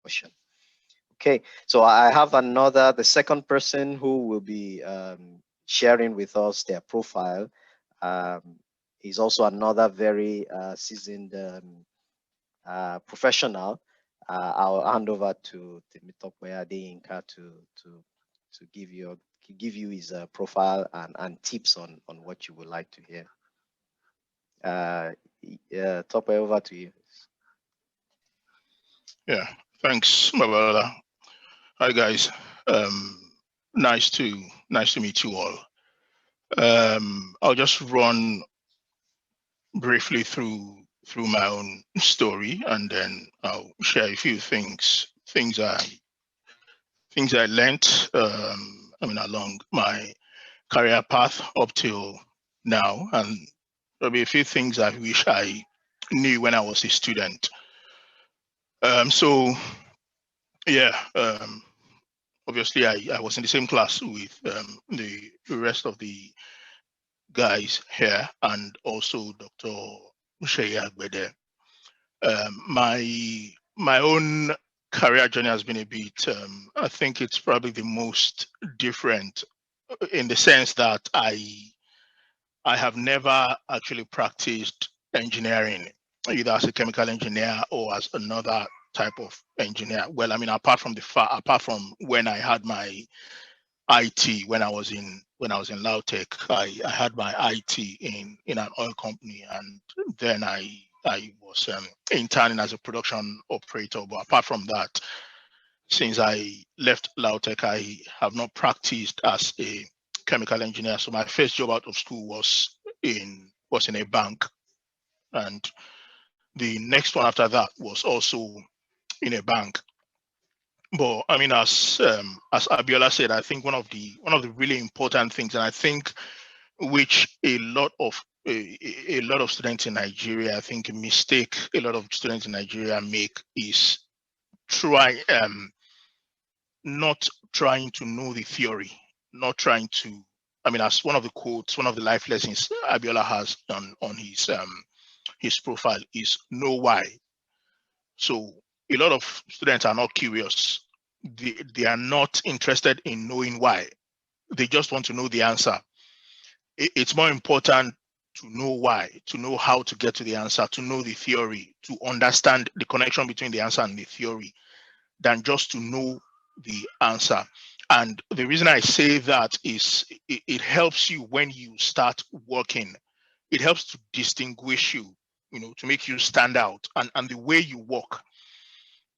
promotion. Okay, so I have the second person who will be sharing with us their profile. He's also another very seasoned professional. I'll hand over to Tope Adeyinka to give you his profile and tips on what you would like to hear. Tope, over to you. Yeah, thanks, my brother. Hi guys. Nice to meet you all. I'll just run briefly through my own story, and then I'll share a few things I learned. Along my career path up till now, and there'll be a few things I wish I knew when I was a student. So yeah. Obviously, I was in the same class with the rest of the guys here, and also Dr. Sheya Agbede. My own career journey has been a bit. I think it's probably the most different in the sense that I have never actually practiced engineering, either as a chemical engineer or as another type of engineer. Well, apart from when I had my IT when I was in LAUTECH, I had my IT in an oil company, and then I was interning as a production operator. But apart from that, since I left LAUTECH, I have not practiced as a chemical engineer. So my first job out of school was in a bank, and the next one after that was also in a bank. But as Abiola said, I think one of the really important things, and I think which a lot of students in Nigeria, I think a mistake a lot of students in Nigeria make is try not trying to know the theory, not trying to. As one of the quotes, one of the life lessons Abiola has on his profile is know why. So a lot of students are not curious. They are not interested in knowing why. They just want to know the answer. It's more important to know why, to know how to get to the answer, to know the theory, to understand the connection between the answer and the theory, than just to know the answer. And the reason I say that is it helps you when you start working. It helps to distinguish you, to make you stand out. And the way you work,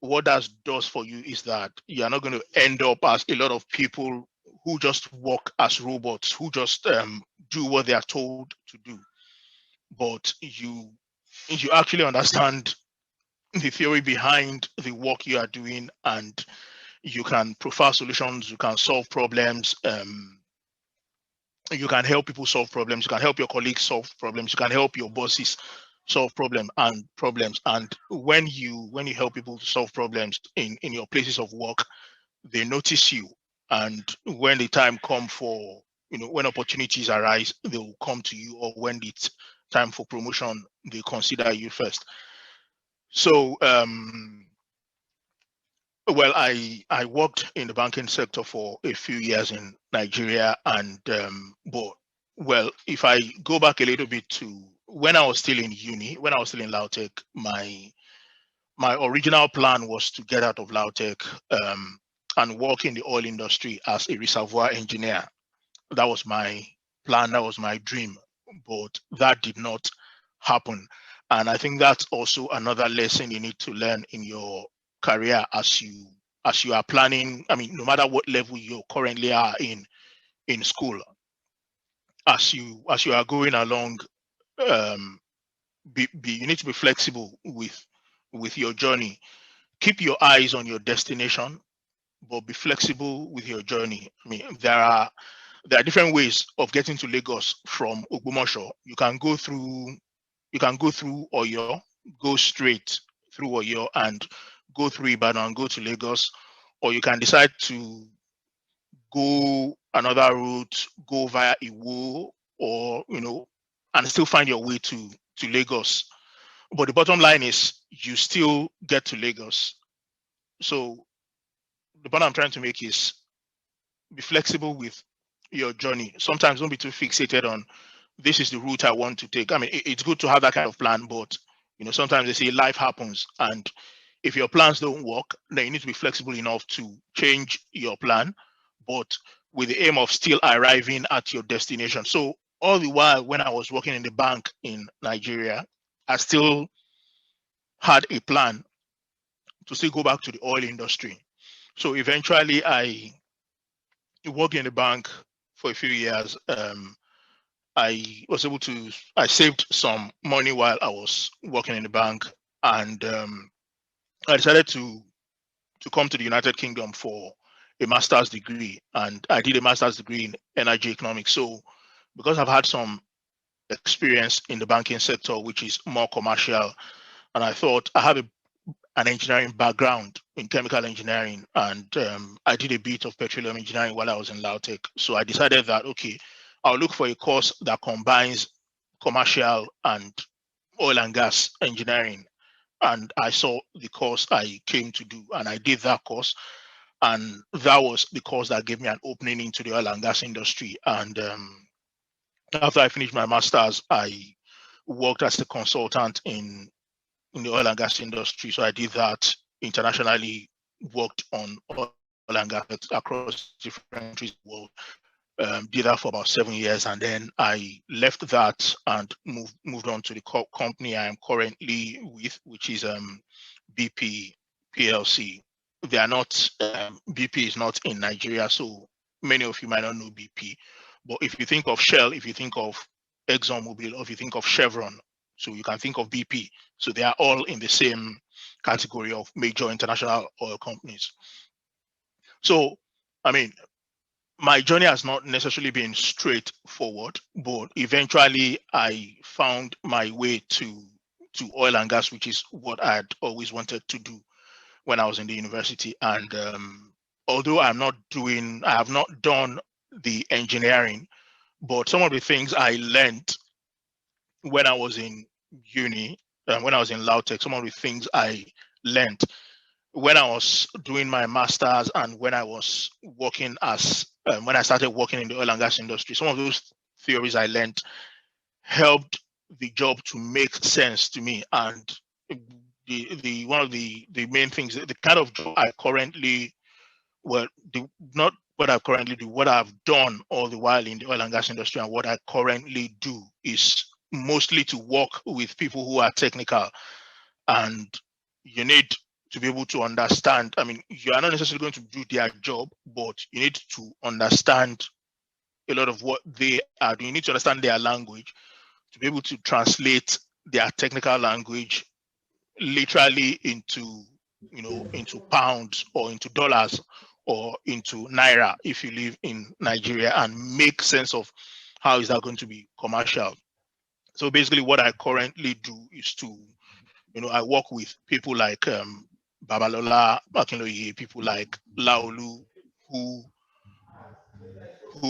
what that does for you is that you are not going to end up as a lot of people who just work as robots, who just do what they are told to do. But you actually understand the theory behind the work you are doing, and you can profile solutions, you can solve problems, you can help people solve problems, you can help your colleagues solve problems, you can help your bosses solve problems. And when you help people to solve problems in your places of work, they notice you. And when the time come for, when opportunities arise, they will come to you, or when it's time for promotion, they consider you first. So well, I worked in the banking sector for a few years in Nigeria, and but well, if I go back a little bit to when I was still in uni, when I was still in LAUTECH, my original plan was to get out of LAUTECH and work in the oil industry as a reservoir engineer. That was my plan, that was my dream, but that did not happen. And I think that's also another lesson you need to learn in your career as you are planning. No matter what level you currently are in school, as you are going along, um, you need to be flexible with your journey. Keep your eyes on your destination, but be flexible with your journey. There are different ways of getting to Lagos from Ogbomoso. You can go through Oyo, go straight through Oyo and go through Ibadan and go to Lagos, or you can decide to go another route, go via Iwo, or and still find your way to Lagos. But the bottom line is you still get to Lagos. So the point I'm trying to make is be flexible with your journey. Sometimes don't be too fixated on this is the route I want to take. I mean, it's good to have that kind of plan, but sometimes they say life happens, and if your plans don't work, then you need to be flexible enough to change your plan, but with the aim of still arriving at your destination. So all the while when I was working in the bank in Nigeria, I still had a plan to still go back to the oil industry. So eventually I worked in the bank for a few years. I saved some money while I was working in the bank, and I decided to come to the United Kingdom for a master's degree, and I did a master's degree in energy economics. So because I've had some experience in the banking sector, which is more commercial, and I thought I have an engineering background in chemical engineering, and I did a bit of petroleum engineering while I was in LAUTECH. So I decided that, okay, I'll look for a course that combines commercial and oil and gas engineering. And I saw the course I came to do, and I did that course. And that was the course that gave me an opening into the oil and gas industry. And after I finished my master's, I worked as a consultant in the oil and gas industry. So I did that internationally, worked on oil and gas across different countries in the world. Did that for about 7 years, and then I left that and moved on to the company I am currently with, which is BP PLC. They are not BP is not in Nigeria, so many of you might not know BP. But if you think of Shell, if you think of ExxonMobil, or if you think of Chevron, so you can think of BP. So they are all in the same category of major international oil companies. So, I mean, my journey has not necessarily been straightforward, but eventually I found my way to oil and gas, which is what I had always wanted to do when I was in the university. And although I have not done the engineering, but some of the things I learned when I was in uni, when I was in LAUTECH, some of the things I learned when I was doing my master's and when I was working when I started working in the oil and gas industry, some of those theories I learned helped the job to make sense to me. And the one of the main things, the kind of job I currently, well, not what I currently do, what I've done all the while in the oil and gas industry and what I currently do is mostly to work with people who are technical, and you need to be able to understand. I mean, you are not necessarily going to do their job, but you need to understand a lot of what they are doing. You need to understand their language to be able to translate their technical language literally into pounds or into dollars or into naira if you live in Nigeria, and make sense of how is that going to be commercial. So basically what I currently do is I work with people like Babalola Akinloye, people like Laolu, who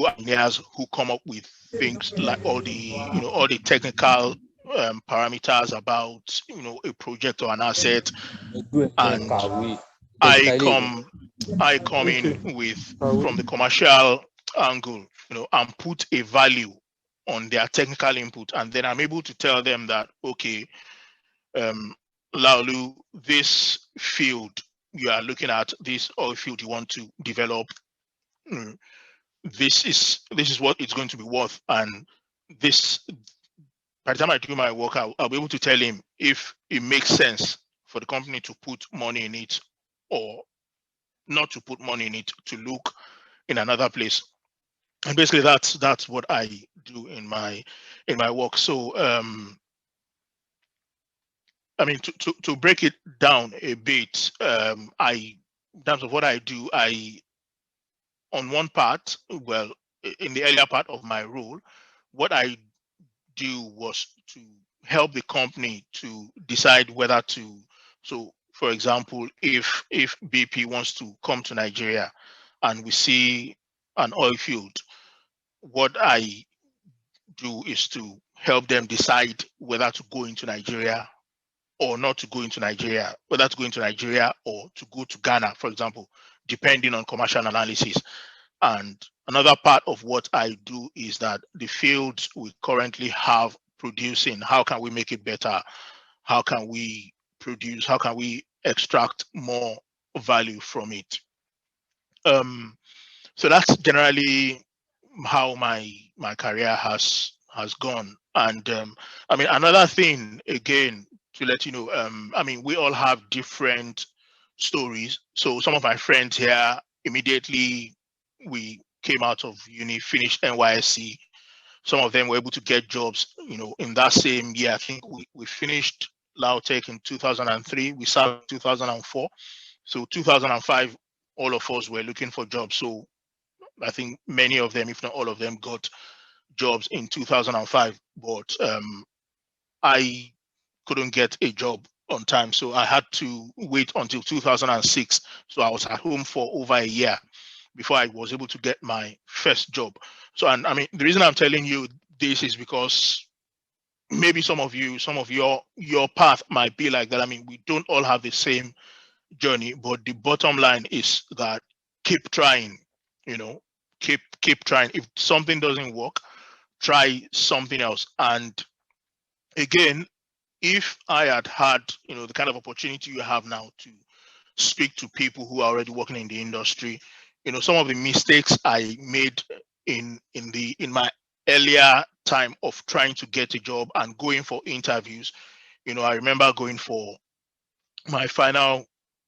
are engineers who come up with things like all the technical parameters about a project or an asset. And I come I come in with from the commercial angle, and put a value on their technical input, and then I'm able to tell them that, okay, um, Laulu, this field you are looking at, this oil field you want to develop, mm, this is what it's going to be worth, and this, by the time I do my work, I'll be able to tell him if it makes sense for the company to put money in it or not to put money in it, to look in another place. And basically that's what I do in my work. So I mean, to break it down a bit, in terms of what I do, on one part, well, in the earlier part of my role, what I do was to help the company to decide whether to. So, for example, if BP wants to come to Nigeria, and we see an oil field, what I do is to help them decide whether to go into Nigeria or not to go into Nigeria, whether to go into Nigeria or to go to Ghana, for example, depending on commercial analysis. And another part of what I do is that the fields we currently have producing, how can we make it better? How can we produce? How can we extract more value from it? Um, so that's generally how my career has gone. And I mean, another thing again to let you know, I mean, we all have different stories. So some of my friends here, immediately we came out of uni, finished NYSC. Some of them were able to get jobs, in that same year. I think we finished LAUTECH in 2003. We started in 2004. So 2005, all of us were looking for jobs. So I think many of them, if not all of them, got jobs in 2005. But I couldn't get a job on time, so I had to wait until 2006. So I was at home for over a year before I was able to get my first job. So, and I mean, the reason I'm telling you this is because maybe some of your path might be like that. I mean, we don't all have the same journey, but the bottom line is that keep trying, you know, keep trying. If something doesn't work, try something else. And again, if I had had, the kind of opportunity you have now to speak to people who are already working in the industry, some of the mistakes I made in my earlier time of trying to get a job and going for interviews. I remember going for my final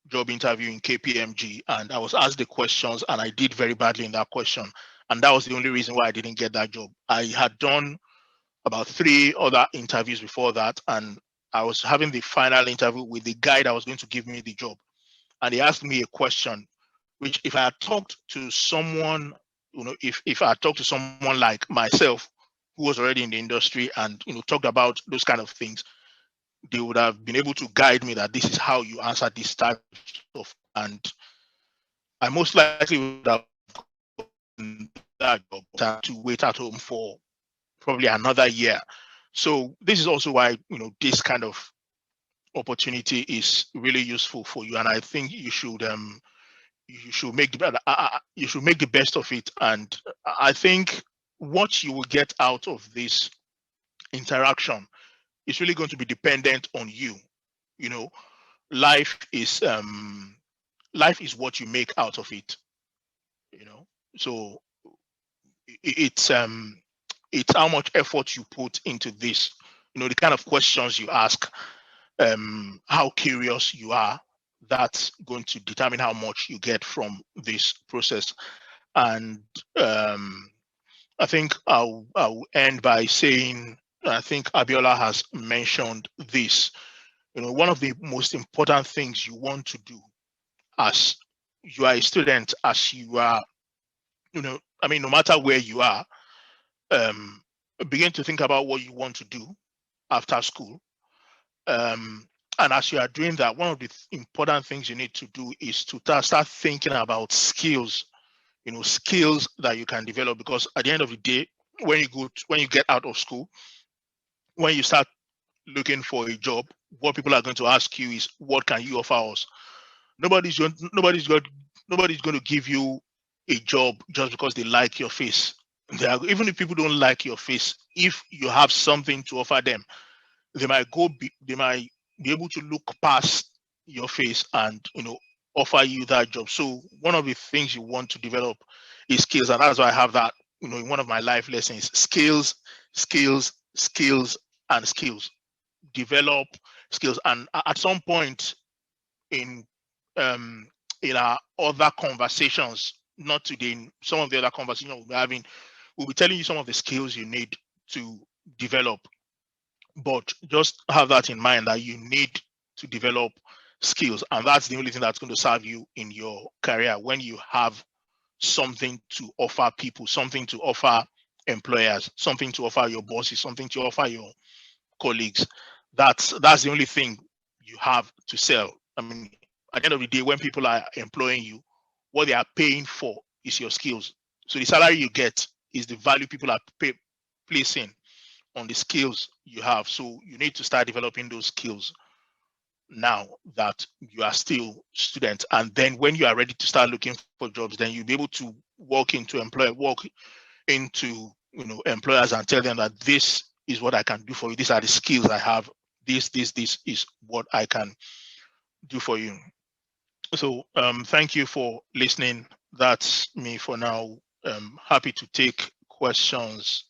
job interview in KPMG, and I was asked the questions and I did very badly in that question. And that was the only reason why I didn't get that job. I had done about 3 other interviews before that, and I was having the final interview with the guy that was going to give me the job. And he asked me a question, which if I had talked to someone, if I had talked to someone like myself who was already in the industry and talked about those kind of things, they would have been able to guide me that this is how you answer this type of, and I most likely would have gotten that job to wait at home for probably another year. So this is also why this kind of opportunity is really useful for you, and I think you should make the best of it. And I think what you will get out of this interaction is really going to be dependent on you. You know, life is what you make out of it. So it's how much effort you put into this. The kind of questions you ask, how curious you are. That's going to determine how much you get from this process. And I think I'll end by saying, I think Abiola has mentioned this. One of the most important things you want to do as you are a student, as you are, I mean, no matter where you are, um, begin to think about what you want to do after school. And as you are doing that, one of the important things you need to do is to start thinking about skills, skills that you can develop. Because at the end of the day, when you get out of school, when you start looking for a job, what people are going to ask you is, what can you offer us? Nobody's going to give you a job just because they like your face. Even if people don't like your face, if you have something to offer them, they might be able to look past your face and offer you that job. So one of the things you want to develop is skills, and that's why I have that in one of my life lessons: skills, skills, skills, and skills. Develop skills. And at some point in um in our other conversations, not today, in some of the other conversations we'll be having, we'll be telling you some of the skills you need to develop. But just have that in mind, that you need to develop skills, and that's the only thing that's going to serve you in your career. When you have something to offer people, something to offer employers, something to offer your bosses, something to offer your colleagues, that's the only thing you have to sell. I mean, at the end of the day, when people are employing you, what they are paying for is your skills. So the salary you get is the value people are placing on the skills you have. So you need to start developing those skills now that you are still students. And then when you are ready to start looking for jobs, then you'll be able to walk into employers and tell them that this is what I can do for you. These are the skills I have. This is what I can do for you. So thank you for listening. That's me for now. Happy to take questions